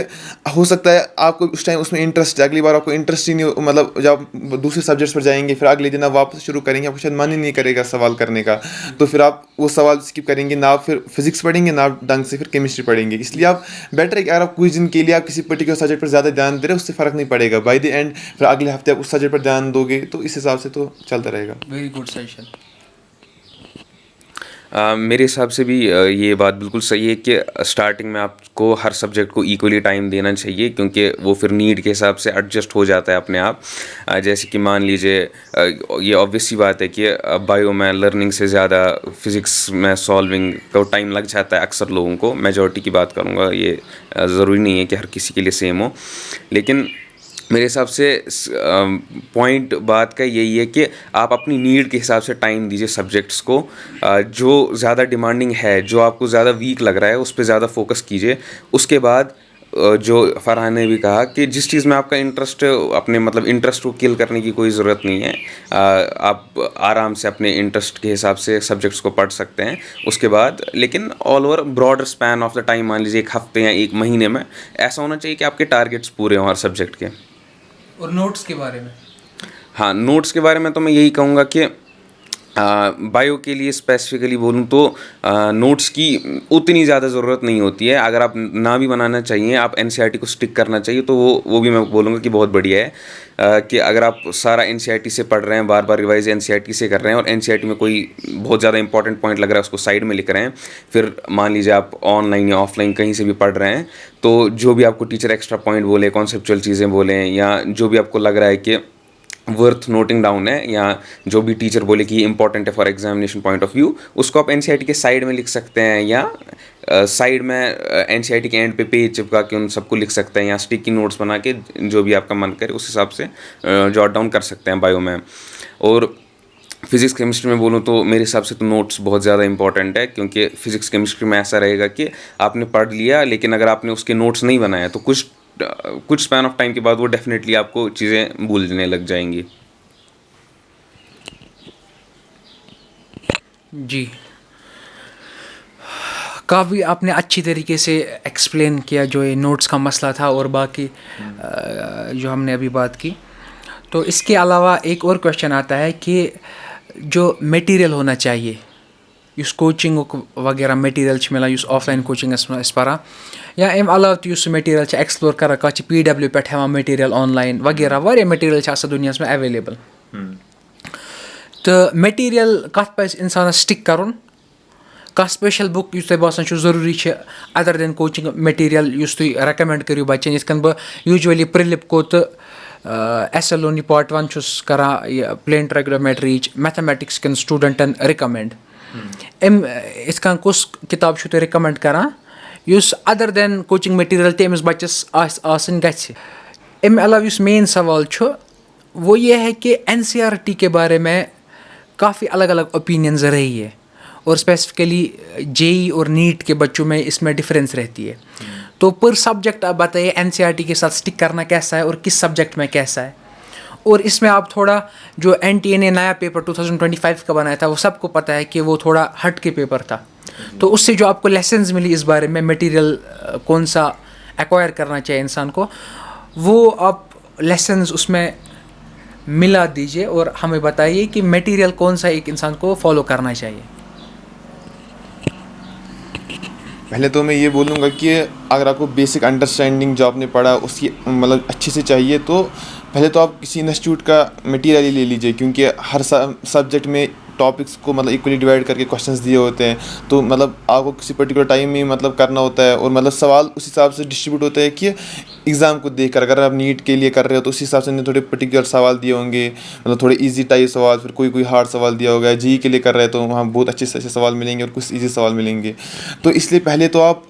हो सकता है आपको उस टाइम उसमें इंटरेस्ट है, अगली बार आपको इंटरेस्ट ही नहीं, मतलब जब आप दूसरे सब्जेक्ट्स पर जाएंगे फिर अगले दिन आप वापस शुरू करेंगे, आपको शायद मन ही नहीं करेगा सवाल करने का, तो फिर आप वो सवाल स्किप करेंगे, ना आप फिर फिजिक्स पढ़ेंगे ना आप ढंग से फिर केमिस्ट्री पढ़ेंगे। इसलिए आप बेटर है कि अगर आप कुछ दिन के लिए आप किसी पर्टिकुलर सब्जेक्ट पर ज़्यादा ध्यान दे रहे हो, उससे फ़र्क नहीं पड़ेगा, बाय द एंड फिर अगले हफ्ते आप उस सब्जेक्ट पर ध्यान दोगे, तो इस हिसाब से तो चलता रहेगा। Very good suggestion. मेरे हिसाब से भी ये बात बिल्कुल सही है कि स्टार्टिंग में आपको हर सब्जेक्ट को इक्वली टाइम देना चाहिए, क्योंकि वो फिर नीड के हिसाब से एडजस्ट हो जाता है अपने आप। जैसे कि मान लीजिए ये ऑब्वियस सी बात है कि बायो में लर्निंग से ज़्यादा फिज़िक्स में सॉल्विंग तो टाइम लग जाता है अक्सर लोगों को, मेजॉरिटी की बात करूँगा, ये ज़रूरी नहीं है कि हर किसी के लिए सेम हो, लेकिन मेरे हिसाब से पॉइंट बात का यही है कि आप अपनी नीड के हिसाब से टाइम दीजिए सब्जेक्ट्स को। जो ज़्यादा डिमांडिंग है, जो आपको ज़्यादा वीक लग रहा है, उस पे ज़्यादा फोकस कीजिए। उसके बाद जो फरहान ने भी कहा कि जिस चीज़ में आपका इंटरेस्ट, अपने मतलब इंटरेस्ट को किल करने की कोई ज़रूरत नहीं है। आप आराम से अपने इंटरेस्ट के हिसाब से सब्जेक्ट्स को पढ़ सकते हैं। उसके बाद लेकिन all over broader span of the time, मान लीजिए 1 हफ्ते या 1 महीने में, ऐसा होना चाहिए कि आपके टारगेट्स पूरे हों हर सब्जेक्ट के। और नोट्स के बारे में? हाँ, नोट्स के बारे में तो मैं यही कहूँगा कि बायो के लिए स्पेसिफिकली बोलूँ तो नोट्स की उतनी ज़्यादा ज़रूरत नहीं होती है। अगर आप ना भी बनाना चाहिए, आप एनसीईआरटी को स्टिक करना चाहिए, तो वो भी मैं बोलूँगा कि बहुत बढ़िया है। कि अगर आप सारा एनसीईआरटी से पढ़ रहे हैं, बार बार रिवाइज एनसीईआरटी से कर रहे हैं, और एनसीईआरटी में कोई बहुत ज़्यादा इंपॉर्टेंट पॉइंट लग रहा है उसको साइड में लिख रहे हैं, फिर मान लीजिए आप ऑनलाइन या ऑफलाइन कहीं से भी पढ़ रहे हैं, तो जो भी आपको टीचर एक्स्ट्रा पॉइंट बोले, कॉन्सेप्चुअल चीज़ें बोलें, या जो भी आपको लग रहा है कि वर्थ नोटिंग डाउन है, या जो भी टीचर बोले कि इंपॉर्टेंट है for examination point of view, उसको आप एनसीईआरटी के साइड में लिख सकते हैं, या साइड में एनसीईआरटी के एंड पे पेज चिपका के उन सबको लिख सकते हैं, या स्टिकी नोट्स बना के जो भी आपका मन करे उस हिसाब से जॉट डाउन कर सकते हैं बायो में। और फिज़िक्स केमिस्ट्री में बोलूँ तो मेरे हिसाब से तो नोट्स बहुत ज़्यादा इंपॉर्टेंट है, क्योंकि फिज़िक्स केमिस्ट्री में ऐसा रहेगा कि आपने पढ़ लिया, लेकिन अगर आपने उसके नोट्स नहीं बनाए तो कुछ स्पैन ऑफ टाइम के बाद वो डेफिनेटली आपको चीज़ें भूलने लग जाएंगी। जी, काफ़ी आपने अच्छी तरीके से एक्सप्लेन किया जो ये नोट्स का मसला था और बाकी जो हमने अभी बात की। तो इसके अलावा एक और क्वेश्चन आता है कि जो मटेरियल होना चाहिए, इस कोचिंग वगैरह मटेरियल मिलान इस ऑफलाइन कोचिंगस में पढ़ा, या अम अलावा तो मटेरियल एक्सप्लोर कर PW पे हेवान मटेरियल ऑनलाइन वगैरह, वारिया मटेरियल दुनिया में अवेलेबल। तो मटेरियल कत पे इंसान स्टिक करुन, कह स्पेशल बुक तुम बसान जरूरी अदर देन कोचिंग मटेरियल तुम रेकमेंड करो बच्चन, ये बह यूजुअली प्रिलिप को तो SLO पार्ट 1 करा प्लेन ट्राइगोनोमेट्री मैथमेटिक्स कन स्टूडेंटन रिकमेंड। इस कुस किताब तुम रिकमेंड करान युस अदर देन कोचिंग मटेरियल तमिस बच्चस आसन गछ। अम अलावा मेन सवाल वो ये है कि NCERT के बारे में काफ़ी अलग अलग ओपिनियंस रही है, और स्पेसिफिकली JEE और नीट के बच्चों में इसमें डिफरेंस रहती है। तो पर सब्जेक्ट आप बताइए NCERT के साथ स्टिक करना कैसा है और किस सब्जेक्ट में कैसा है, और इसमें आप थोड़ा जो NTA ने नया पेपर 2025 का बनाया था वो सबको पता है कि वो थोड़ा हट के पेपर था, तो उससे जो आपको लेसन्स मिली इस बारे में मटेरियल कौन सा एक्वायर करना चाहिए इंसान को, वो आप लेसन्स उसमें मिला दीजिए और हमें बताइए कि मटेरियल कौन सा एक इंसान को फॉलो करना चाहिए। पहले तो मैं ये बोलूँगा कि अगर आपको बेसिक अंडरस्टैंडिंग जो आपने पढ़ा उसकी मतलब अच्छे से चाहिए, तो पहले तो आप किसी इंस्टीट्यूट का मटेरियल ही ले लीजिए, क्योंकि हर सब्जेक्ट में टॉपिक्स को मतलब इक्वली डिवाइड करके क्वेश्चंस दिए होते हैं, तो मतलब आपको किसी पर्टिकुलर टाइम में मतलब करना होता है, और मतलब सवाल उस हिसाब से डिस्ट्रीब्यूट होता है कि एग्ज़ाम को देखकर अगर आप नीट के लिए कर रहे हो तो उस हिसाब से थोड़े पर्टिकुलर सवाल दिए होंगे, मतलब थोड़े इजी टाइप सवाल, फिर कोई हार्ड सवाल दिया होगा। JEE के लिए कर रहे हैं तो वहाँ बहुत अच्छे से अच्छे सवाल मिलेंगे और कुछ ईजी सवाल मिलेंगे। तो इसलिए पहले तो आप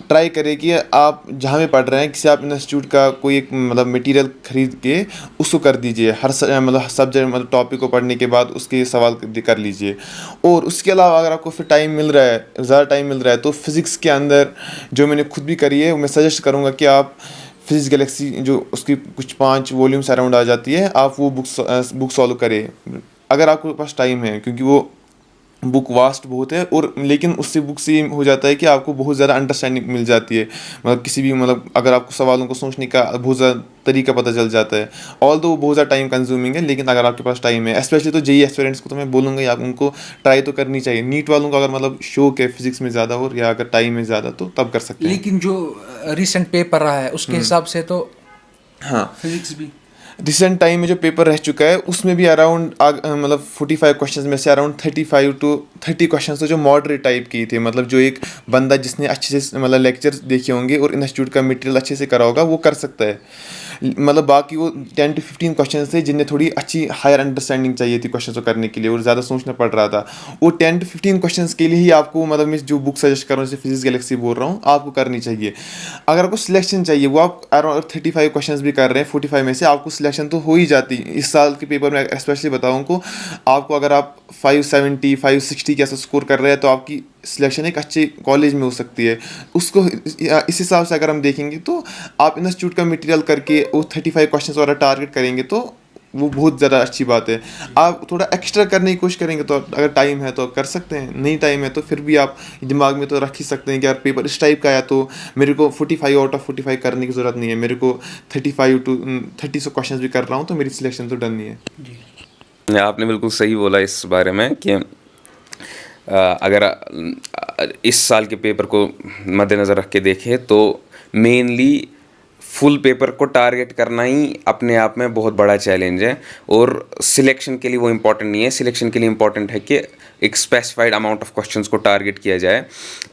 ट्राई करें कि आप जहाँ भी पढ़ रहे हैं किसी आप इंस्टीट्यूट का कोई एक मतलब मटेरियल ख़रीद के उसको कर दीजिए। मतलब सब्जेक्ट मतलब टॉपिक को पढ़ने के बाद उसके सवाल कर लीजिए। और उसके अलावा अगर आपको फिर टाइम मिल रहा है, ज़्यादा टाइम मिल रहा है, तो फिज़िक्स के अंदर जो मैंने खुद भी करी है, मैं सजेस्ट करूँगा कि आप फिज़िक्स गैलेक्सी जो उसकी कुछ 5 वॉल्यूम्स अराउंड आ जाती है, आप वो बुक सॉल्व करें अगर आपके पास टाइम है, क्योंकि वो बुक वास्ट बहुत है। और लेकिन उससे बुक से ये हो जाता है कि आपको बहुत ज़्यादा अंडरस्टैंडिंग मिल जाती है, मतलब किसी भी मतलब अगर आपको सवालों को सोचने का बहुत ज़्यादा तरीका पता चल जाता है। ऑल दो बहुत ज़्यादा टाइम कंज्यूमिंग है, लेकिन अगर आपके पास टाइम है, स्पेशली तो जेई एस्पिरेंट्स को तो मैं बोलूँगा ही आप उनको ट्राई तो करनी चाहिए। नीट वालों को अगर मतलब शौक है फिजिक्स में ज़्यादा और या अगर टाइम है ज़्यादा तो तब कर सकते हैं। लेकिन जो रिसेंट पेपर रहा है उसके हिसाब से तो हाँ, फिजिक्स भी रिसेंट टाइम में जो पेपर रह चुका है उसमें भी अराउंड मतलब 45 क्वेश्चंस में से अराउंड 35 to 30 क्वेश्चंस तो जो मॉडरेट टाइप की थे, मतलब जो एक बंदा जिसने अच्छे से मतलब लेक्चर्स देखे होंगे और इंस्टीट्यूट का मटेरियल अच्छे से करा होगा वो कर सकता है। मतलब बाकी वो 10 to 15 क्वेश्चन थे जिन्हें थोड़ी अच्छी हायर अंडरस्टैंडिंग चाहिए थी क्वेश्चन को करने के लिए और ज़्यादा सोचना पड़ रहा था। वो 10 to 15 क्वेश्चन के लिए ही आपको मतलब मैं जो बुक सजेस्ट कर रहा हूँ, जैसे फिजिक्स गैलेक्सी बोल रहा हूँ, आपको करनी चाहिए। अगर आपको सिलेक्शन चाहिए, वो आप अराउंड 35 क्वेश्चन भी कर रहे हैं, 45 में से आपको सिलेक्शन तो हो ही जाती है। इस साल के पेपर में स्पेशली बताऊँ को आपको अगर आप 570 560 के ऐसा स्कोर कर रहे हैं तो आपकी सिलेक्शन एक अच्छे कॉलेज में हो सकती है। उसको इस हिसाब से अगर हम देखेंगे तो आप इंस्टीट्यूट का मटेरियल करके वो 35 क्वेश्चन वाला टारगेट करेंगे तो वो बहुत ज़्यादा अच्छी बात है। आप थोड़ा एक्स्ट्रा करने की कोशिश करेंगे तो अगर टाइम है तो कर सकते हैं, नहीं टाइम है तो फिर भी आप दिमाग में तो रख ही सकते हैं कि यार पेपर इस टाइप का आया तो मेरे को 45 आउट ऑफ 45 करने की ज़रूरत नहीं है, मेरे को 35 to 30 क्वेश्चन भी कर रहा हूँ तो मेरी सिलेक्शन तो डन नहीं है। आपने बिल्कुल सही बोला इस बारे में कि अगर इस साल के पेपर को मद्देनज़र रख के देखें तो मेनली फुल पेपर को टारगेट करना ही अपने आप में बहुत बड़ा चैलेंज है। और सिलेक्शन के लिए वो इम्पॉर्टेंट नहीं है, सिलेक्शन के लिए इम्पॉर्टेंट है कि एक स्पेसिफाइड अमाउंट ऑफ क्वेश्चंस को टारगेट किया जाए।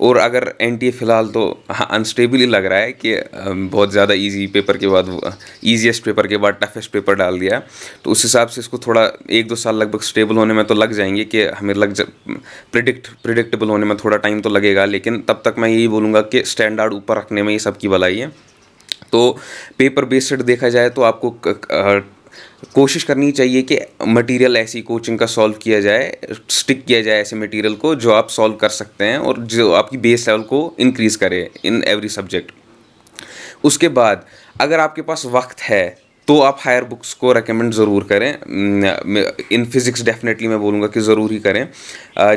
और अगर एनटीए फ़िलहाल तो हाँ अनस्टेबल ही लग रहा है कि बहुत ज़्यादा इजी पेपर के बाद ईजीएस्ट पेपर के बाद टफेस्ट पेपर डाल दिया, तो उस हिसाब से इसको थोड़ा 1-2 साल लगभग स्टेबल होने में तो लग जाएंगे कि हमें प्रिडिक्टेबल होने में थोड़ा टाइम तो लगेगा। लेकिन तब तक मैं यही बोलूँगा कि स्टैंडर्ड ऊपर रखने में ये सबकी भलाई है। तो पेपर बेस्ड देखा जाए तो आपको कोशिश करनी चाहिए कि मटेरियल ऐसी कोचिंग का सॉल्व किया जाए, स्टिक किया जाए ऐसे मटेरियल को जो आप सॉल्व कर सकते हैं और जो आपकी बेस लेवल को इंक्रीज़ करे इन एवरी सब्जेक्ट। उसके बाद अगर आपके पास वक्त है तो आप हायर बुक्स को रेकमेंड ज़रूर करें। इन फिज़िक्स डेफिनेटली मैं बोलूँगा कि ज़रूर ही करें।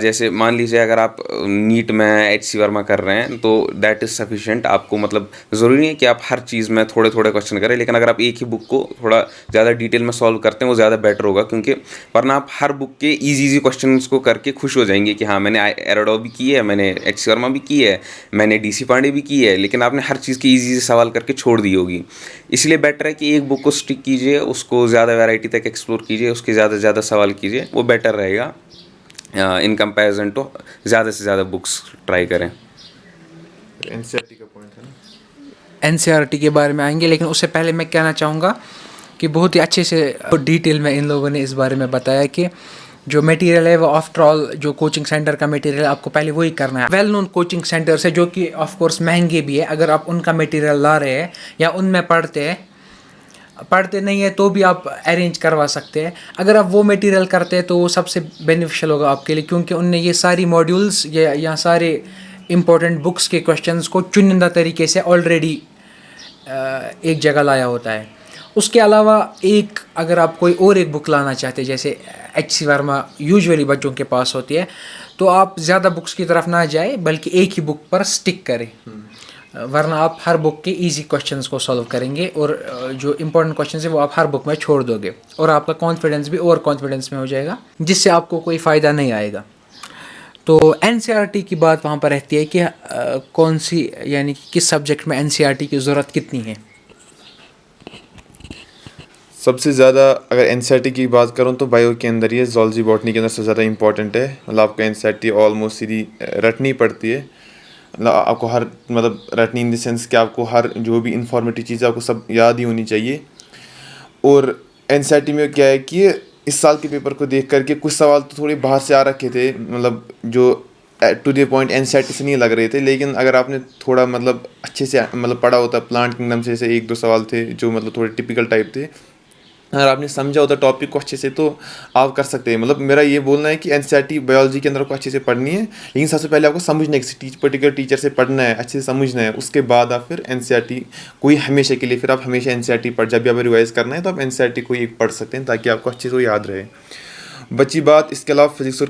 जैसे मान लीजिए अगर आप नीट में HC वर्मा कर रहे हैं तो दैट इज़ सफिशेंट। आपको मतलब ज़रूरी नहीं है कि आप हर चीज़ में थोड़े थोड़े क्वेश्चन करें, लेकिन अगर आप एक ही बुक को थोड़ा ज़्यादा डिटेल में सॉल्व करते हैं वो ज़्यादा बेटर होगा, क्योंकि वरना आप हर बुक के ईजी क्वेश्चन को करके खुश हो जाएंगे कि हाँ मैंने एरोडो भी की है, मैंने HC वर्मा भी की है, मैंने DC पांडे भी की है, लेकिन आपने हर चीज़ की ईजी सवाल करके छोड़ दी होगी। इसलिए बेटर है कि एक बुक को स्टिक कीजिए, उसको ज़्यादा वैरायटी तक एक्सप्लोर कीजिए, उसके ज़्यादा से ज़्यादा सवाल कीजिए, वो बेटर रहेगा इन कंपैरिजन टू ज़्यादा से ज़्यादा बुक्स ट्राई करें। एनसीईआरटी का पॉइंट है ना, एनसीईआरटी के बारे में आएंगे, लेकिन उससे पहले मैं कहना चाहूँगा कि बहुत ही अच्छे से डिटेल में इन लोगों ने इस बारे में बताया कि जो मटेरियल है वो आफ्टर ऑल जो कोचिंग सेंटर का मटेरियल आपको पहले वही करना है। वेल नोन कोचिंग सेंटर्स है जो कि ऑफ कोर्स महंगे भी है, अगर आप उनका मटेरियल ला रहे हैं या उनमें पढ़ते नहीं है तो भी आप अरेंज करवा सकते हैं। अगर आप वो मटेरियल करते हैं तो वो सबसे बेनिफिशियल होगा आपके लिए, क्योंकि उनने ये सारी मॉड्यूल्स या सारे इम्पोर्टेंट बुक्स के क्वेश्चंस को चुनिंदा तरीके से ऑलरेडी एक जगह लाया होता है। उसके अलावा एक अगर आप कोई और एक बुक लाना चाहते हैं, जैसे HC वर्मा यूजुअली बच्चों के पास होती है, तो आप ज़्यादा बुक्स की तरफ ना जाए बल्कि एक ही बुक पर स्टिक करें, वरना आप हर बुक के इजी क्वेश्चंस को सॉल्व करेंगे और जो इम्पोर्टेंट क्वेश्चंस है वो आप हर बुक में छोड़ दोगे और आपका कॉन्फिडेंस भी ओवर कॉन्फिडेंस में हो जाएगा, जिससे आपको कोई फ़ायदा नहीं आएगा। तो NCERT की बात वहाँ पर रहती है कि कौन सी यानी कि किस सब्जेक्ट में NCERT की ज़रूरत कितनी है। सबसे ज़्यादा अगर एनसीईआरटी की बात करूँ तो बायो के अंदर ही है, ज़ूलॉजी बॉटनी के अंदर सबसे ज़्यादा इंपॉर्टेंट है। मतलब आपको एनसीईआरटी ऑलमोस्ट सीधी रटनी पड़ती है, मतलब आपको हर मतलब रटनी इन द सेंस कि आपको हर जो भी इंफॉर्मेटिव चीज़ है आपको सब याद ही होनी चाहिए। और एनसीईआरटी में क्या है कि इस साल के पेपर को देख करके कुछ सवाल तो थोड़े बाहर से आ रखे थे, मतलब जो टू द पॉइंट एनसीईआरटी से नहीं लग रहे थे, लेकिन अगर आपने थोड़ा मतलब अच्छे से मतलब पढ़ा होता, प्लांट किंगडम से जैसे 1-2 सवाल थे जो मतलब थोड़े टिपिकल टाइप थे, अगर आपने समझा होता टॉपिक को अच्छे से तो आप कर सकते हैं। मतलब मेरा ये बोलना है कि एनसीईआरटी बायोलॉजी के अंदर आपको अच्छे से पढ़नी है, लेकिन सबसे पहले आपको समझना है, किसी पर्टिकुलर टीचर से पढ़ना है, अच्छे से समझना है, उसके बाद आप फिर एनसीईआरटी कोई हमेशा के लिए, फिर आप हमेशा एनसीईआरटी पढ़, जब भी आप रिवाइज करना है तो आप एनसीईआरटी को एक पढ़ सकते हैं ताकि आपको अच्छे से याद रहे। बची बात इसके अलावा फिजिक्स और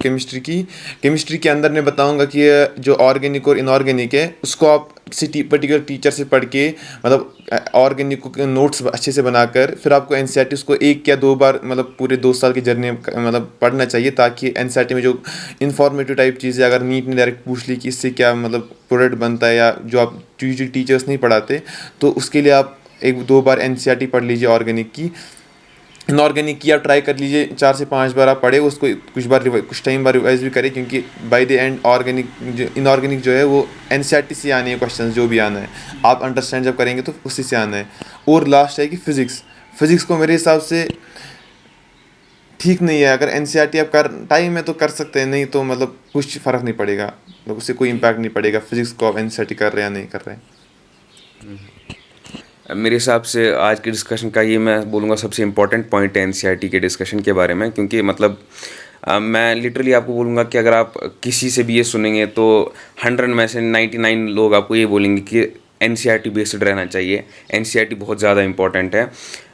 केमिस्ट्री के अंदर मैं बताऊंगा कि ये जो ऑर्गेनिक और इनऑर्गेनिक है उसको आप किसी पर्टिकुलर टीचर से पढ़ के, मतलब ऑर्गेनिक को नोट्स अच्छे से बनाकर, फिर आपको एनसीईआरटी उसको 1 या 2 बार मतलब पूरे 2 साल की जर्नी मतलब पढ़ना चाहिए, ताकि एनसीईआरटी में जो इन्फॉर्मेटिव टाइप चीज़ें अगर नीट ने डायरेक्ट पूछ ली कि इससे क्या मतलब प्रोडक्ट बनता है, या जो आप टीचर्स नहीं पढ़ाते, तो उसके लिए आप 1-2 बार एनसीईआरटी पढ़ लीजिए ऑर्गेनिक की। इनऑर्गेनिक की आप ट्राई कर लीजिए, 4 से 5 बार आप पढ़े उसको, कुछ टाइम बार रिवाइज भी करें, क्योंकि बाय द एंड इनऑर्गेनिक जो है वो एनसीईआरटी से आने हैं क्वेश्चंस, जो भी आना है आप अंडरस्टैंड जब करेंगे तो उसी से आना है। और लास्ट है कि फिज़िक्स को मेरे हिसाब से ठीक नहीं है, अगर एनसीईआरटी आप कर टाइम है तो कर सकते हैं, नहीं तो मतलब कुछ फ़र्क नहीं पड़ेगा, मतलब उससे कोई इम्पैक्ट नहीं पड़ेगा फिज़िक्स को आप एनसीईआरटी कर रहे हैं या नहीं कर रहे हैं। मेरे हिसाब से आज की डिस्कशन का ये मैं बोलूँगा सबसे इम्पोर्टेंट पॉइंट है एनसीईआरटी के डिस्कशन के बारे में, क्योंकि मतलब मैं लिटरली आपको बोलूँगा कि अगर आप किसी से भी ये सुनेंगे तो 100 में से 99 लोग आपको ये बोलेंगे कि एनसीईआरटी बेस्ड रहना चाहिए, एनसीईआरटी बहुत ज़्यादा इंपॉर्टेंट है।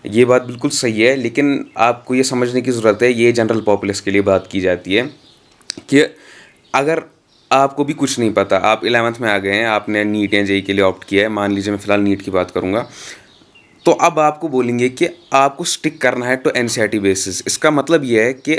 ये बात बिल्कुल सही है, लेकिन आपको ये समझने की ज़रूरत है, ये जनरल पॉपुलेस के लिए बात की जाती है कि अगर आपको भी कुछ नहीं पता, आप 11th में आ गए हैं, आपने नीट या जेई के लिए ऑप्ट किया है, मान लीजिए मैं फ़िलहाल नीट की बात करूँगा, तो अब आपको बोलेंगे कि आपको स्टिक करना है तो एनसीईआरटी बेसिस। इसका मतलब ये है कि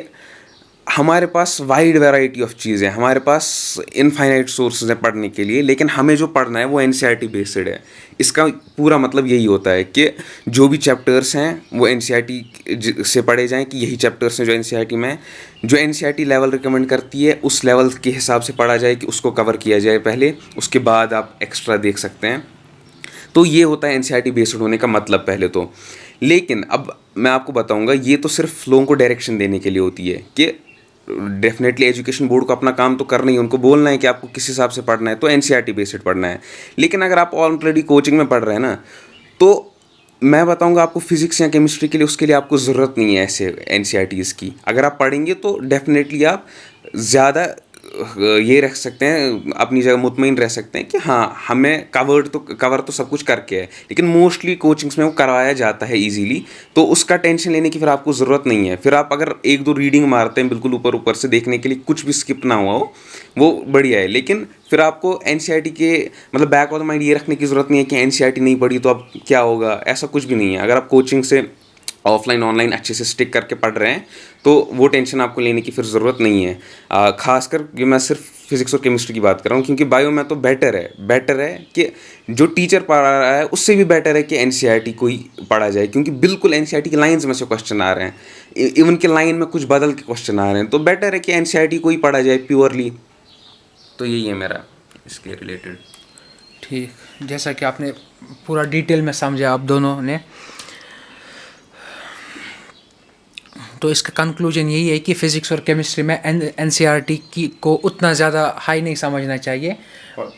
हमारे पास वाइड वैरायटी ऑफ चीज़ें हैं, हमारे पास इनफाइनाइट सोर्सेज हैं पढ़ने के लिए, लेकिन हमें जो पढ़ना है वो एनसीईआरटी बेस्ड है। इसका पूरा मतलब यही होता है कि जो भी चैप्टर्स हैं वो एनसीईआरटी से पढ़े जाएं, कि यही चैप्टर्स हैं जो एनसीईआरटी में, जो एनसीईआरटी लेवल रिकमेंड करती है उस लेवल के हिसाब से पढ़ा जाए, कि उसको कवर किया जाए पहले, उसके बाद आप एक्स्ट्रा देख सकते हैं। तो ये होता है एनसीईआरटी बेस्ड होने का मतलब पहले तो। लेकिन अब मैं आपको बताऊंगा, ये तो सिर्फ लोगों को डायरेक्शन देने के लिए होती है, कि डेफिनेटली एजुकेशन बोर्ड को अपना काम तो करना ही, उनको बोलना है कि आपको किस हिसाब से पढ़ना है, तो एनसीईआरटी बेस्ड पढ़ना है। लेकिन अगर आप ऑलरेडी कोचिंग में पढ़ रहे हैं ना, तो मैं बताऊंगा आपको फिजिक्स या केमिस्ट्री के लिए, उसके लिए आपको ज़रूरत नहीं है ऐसे एनसीईआरटीज़ की। अगर आप पढ़ेंगे तो डेफिनेटली आप ज़्यादा ये रख सकते हैं, अपनी जगह मुतमईन रह सकते हैं कि हाँ हमें कवर तो सब कुछ करके है, लेकिन मोस्टली कोचिंग्स में वो करवाया जाता है इजीली, तो उसका टेंशन लेने की फिर आपको ज़रूरत नहीं है। फिर आप अगर 1-2 रीडिंग मारते हैं बिल्कुल ऊपर ऊपर से देखने के लिए, कुछ भी स्किप ना हुआ हो, वो बढ़िया है। लेकिन फिर आपको एनसीईआरटी के मतलब बैक ऑफ द माइंड ये रखने की ज़रूरत नहीं है कि एनसीईआरटी नहीं पढ़ी तो अब क्या होगा, ऐसा कुछ भी नहीं है। अगर आप कोचिंग से ऑफलाइन ऑनलाइन अच्छे से स्टिक करके पढ़ रहे हैं तो वो टेंशन आपको लेने की फिर ज़रूरत नहीं है। खासकर ये मैं सिर्फ फिजिक्स और केमिस्ट्री की बात कर रहा हूँ, क्योंकि बायो में तो बेटर है कि जो टीचर पढ़ा रहा है उससे भी बेटर है कि एनसीईआरटी को ही पढ़ा जाए, क्योंकि बिल्कुल एनसीईआरटी की लाइंस में से क्वेश्चन आ रहे हैं, इवन के लाइन में कुछ बदल के क्वेश्चन आ रहे हैं, तो बेटर है कि एनसीईआरटी को ही पढ़ा जाए प्योरली। तो यही है मेरा इसके रिलेटेड। ठीक, जैसा कि आपने पूरा डिटेल में समझा आप दोनों ने, तो इसका कंक्लूजन यही है कि फ़िज़िक्स और केमिस्ट्री में एनसीईआरटी की को उतना ज़्यादा हाई नहीं समझना चाहिए, और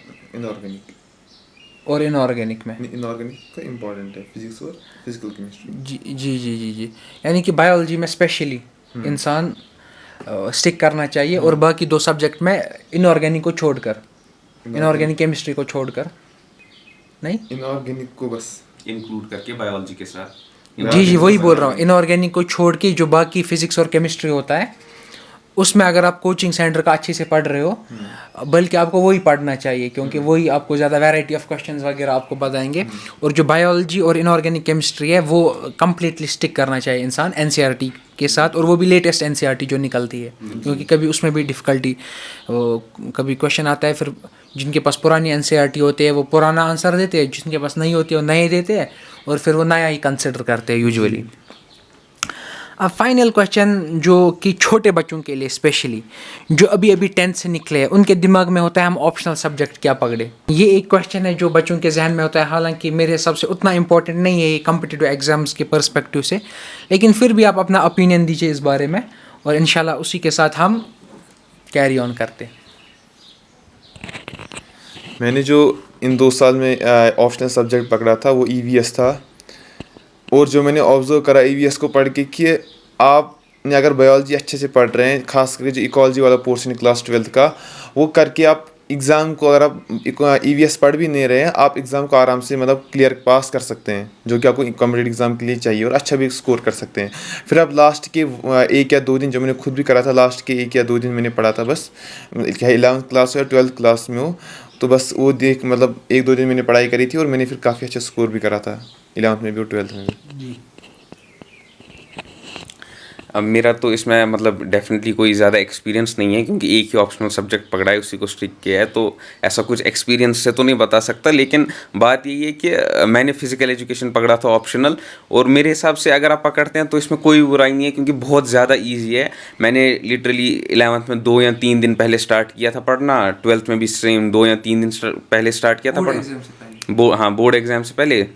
इनऑर्गेनिक में का इम्पोर्टेंट है फिजिक्स और फिजिकल केमिस्ट्री। जी, यानी कि बायोलॉजी में स्पेशली इंसान स्टिक करना चाहिए, और बाकी 2 सब्जेक्ट में इनऑर्गेनिक को छोड़कर, इनऑर्गेनिक केमिस्ट्री को छोड़कर, नहीं इनऑर्गेनिक को बस इंक्लूड करके बायोलॉजी के साथ। जी वही बोल रहा हूँ, इनऑर्गेनिक को छोड़ के जो बाकी फिजिक्स और केमिस्ट्री होता है उसमें अगर आप कोचिंग सेंटर का अच्छे से पढ़ रहे हो, बल्कि आपको वही पढ़ना चाहिए, क्योंकि वही आपको ज़्यादा वैरायटी ऑफ क्वेश्चंस वगैरह आपको बताएंगे। और जो बायोलॉजी और इनऑर्गेनिक केमिस्ट्री है वो कम्प्लीटली स्टिक करना चाहिए इंसान एनसीईआरटी के साथ, और वो भी लेटेस्ट एनसीईआरटी जो निकलती है, क्योंकि कभी उसमें भी डिफ़िकल्टी, कभी क्वेश्चन आता है, फिर जिनके पास पुरानी एनसीईआरटी होते हैं वो पुराना आंसर देते हैं, जिनके पास नहीं होती है वो नए देते हैं, और फिर वो नया ही कंसिडर करते हैं यूजुअली। अब फाइनल क्वेश्चन, जो कि छोटे बच्चों के लिए स्पेशली, जो अभी 10th से निकले हैं, उनके दिमाग में होता है हम ऑप्शनल सब्जेक्ट क्या पकड़े। ये एक क्वेश्चन है जो बच्चों के जहन में होता है, हालांकि मेरे हिसाब से उतना इंपॉर्टेंट नहीं है ये कॉम्पिटिटिव एग्जाम्स के पर्सपेक्टिव से, लेकिन फिर भी आप अपना ओपिनियन दीजिए इस बारे में, और इंशाल्लाह उसी के साथ हम कैरी ऑन करते हैं। मैंने जो इन 2 साल में ऑप्शनल सब्जेक्ट पकड़ा था वो ईवीएस था। और जो मैंने ऑब्ज़र्व करा ईवीएस को पढ़ के कि आपने अगर बायोलॉजी अच्छे से पढ़ रहे हैं, खास करके जो इकोलॉजी वाला पोर्शन है क्लास 12th का, वो करके आप एग्ज़ाम को, अगर आप ईवीएस पढ़ भी नहीं रहे हैं, आप एग्ज़ाम को आराम से मतलब क्लियर पास कर सकते हैं, जो कि आपको कॉम्पिटिटिव एग्ज़ाम के लिए चाहिए, और अच्छा भी स्कोर कर सकते हैं। फिर आप लास्ट के 1 या 2 दिन, जो मैंने खुद भी करा था, लास्ट के 1 या 2 दिन मैंने पढ़ा था बस, चाहे 11th क्लास हो या 12th क्लास में हो, तो बस वो देख मतलब 1-2 दिन मैंने पढ़ाई करी थी और मैंने फिर काफ़ी अच्छा स्कोर भी करा था 11th में भी और 12th में भी। अब मेरा तो इसमें मतलब डेफिनेटली कोई ज़्यादा एक्सपीरियंस नहीं है, क्योंकि एक ही ऑप्शनल सब्जेक्ट पकड़ा है, उसी को स्टिक किया है, तो ऐसा कुछ एक्सपीरियंस से तो नहीं बता सकता। लेकिन बात यही है कि मैंने फिजिकल एजुकेशन पकड़ा था ऑप्शनल, और मेरे हिसाब से अगर आप पकड़ते हैं तो इसमें कोई बुराई नहीं है, क्योंकि बहुत ज़्यादा ईजी है। मैंने लिटरली 11th में 2 या 3 दिन पहले स्टार्ट किया था पढ़ना, 12th में भी सेम 2 या 3 दिन पहले स्टार्ट किया था पढ़ना। हाँ, बोर्ड एग्ज़ाम से पहले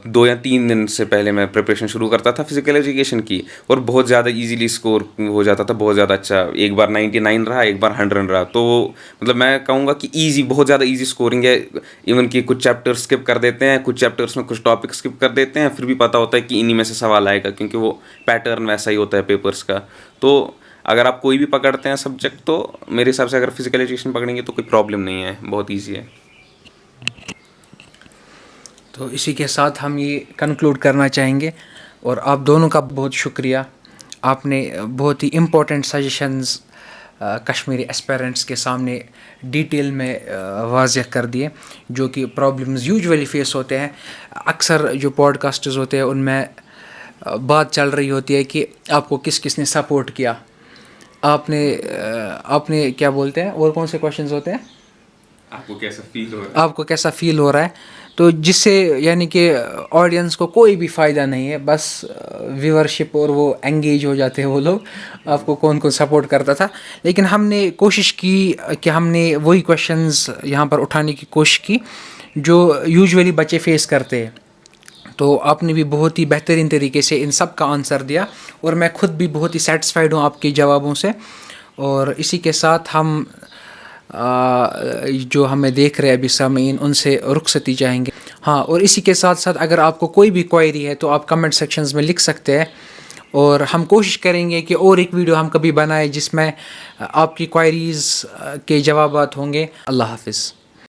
2 या 3 दिन से पहले मैं प्रिपरेशन शुरू करता था फिजिकल एजुकेशन की, और बहुत ज़्यादा इजीली स्कोर हो जाता था, बहुत ज़्यादा अच्छा। एक बार 99 रहा, एक बार 100 रहा, तो मतलब मैं कहूँगा कि ईजी, बहुत ज़्यादा ईजी स्कोरिंग है। इवन कि कुछ चैप्टर स्किप कर देते हैं, कुछ चैप्टर्स में कुछ टॉपिक स्किप कर देते हैं, फिर भी पता होता है कि इन्हीं में से सवाल आएगा, क्योंकि वो पैटर्न वैसा ही होता है पेपर्स का। तो अगर आप कोई भी पकड़ते हैं सब्जेक्ट, तो मेरे हिसाब से अगर फिजिकल एजुकेशन पकड़ेंगे तो कोई प्रॉब्लम नहीं है, बहुत ईजी है। तो इसी के साथ हम ये कंक्लूड करना चाहेंगे, और आप दोनों का बहुत शुक्रिया। आपने बहुत ही इम्पोर्टेंट सजेशंस कश्मीरी एस्पेरेंट्स के सामने डिटेल में वाज़ह कर दिए, जो कि प्रॉब्लम्स यूजुअली फेस होते हैं। अक्सर जो पॉडकास्टर्स होते हैं उनमें बात चल रही होती है कि आपको किस किस ने सपोर्ट किया, आपने क्या बोलते हैं, और कौन से क्वेश्चंस होते हैं, आपको कैसा फील हो रहा है, आपको कैसा फील हो रहा है, तो जिससे यानी कि ऑडियंस को कोई भी फ़ायदा नहीं है, बस व्यूअरशिप और वो एंगेज हो जाते हैं वो लोग, आपको कौन कौन सपोर्ट करता था। लेकिन हमने कोशिश की कि हमने वही क्वेश्चंस यहाँ पर उठाने की कोशिश की जो यूजुअली बच्चे फेस करते हैं। तो आपने भी बहुत ही बेहतरीन तरीके से इन सब का आंसर दिया, और मैं खुद भी बहुत ही सेटिस्फाइड हूँ आपके जवाबों से। और इसी के साथ हम जो हमें देख रहे हैं अभी सामीन, उनसे रुखसती चाहेंगे। हाँ, और इसी के साथ साथ अगर आपको कोई भी क्वेरी है तो आप कमेंट सेक्शंस में लिख सकते हैं, और हम कोशिश करेंगे कि और एक वीडियो हम कभी बनाएं जिसमें आपकी क्वेरीज़ के जवाबात होंगे। अल्लाह हाफिज़।